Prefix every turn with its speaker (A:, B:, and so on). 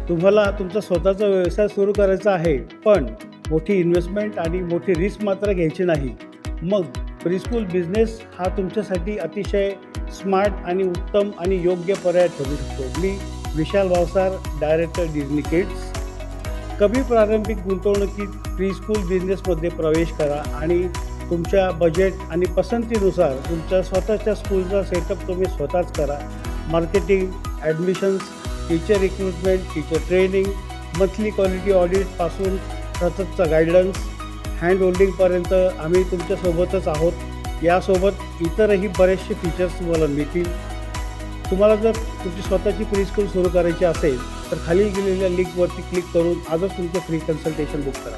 A: तुम्हाला तुमचा स्वतःचा व्यवसाय सुरू करायचा आहे, पण मोठी इन्व्हेस्टमेंट आणि मोठी रिस्क मात्र घ्यायची नाही. मग प्रीस्कूल बिझनेस हा तुमच्यासाठी अतिशय स्मार्ट आणि उत्तम आणि योग्य पर्याय ठरू शकतो. मी विशाल भावसार, डायरेक्टर डिझनी किड्स. कमी प्रारंभिक गुंतवणुकीत प्रीस्कूल बिझनेसमध्ये प्रवेश करा आणि तुमच्या बजेट आणि पसंतीनुसार तुमच्या स्वतःच्या स्कूलचा सेटअप तुम्ही स्वतःच करा. Marketing, admissions, teacher recruitment, teacher training, monthly quality ऑडिटपासून सततचा गाईडन्स, हँड होल्डिंगपर्यंत आम्ही तुमच्यासोबतच आहोत. यासोबत इतरही बरेचसे फीचर्स तुम्हाला मिळतील. तुम्हाला जर तुमची स्वतःची प्रीस्कूल सुरू करायची असेल तर खाली गेलेल्या लिंकवरती क्लिक करून आजच तुमचे फ्री कन्सल्टेशन बुक करा.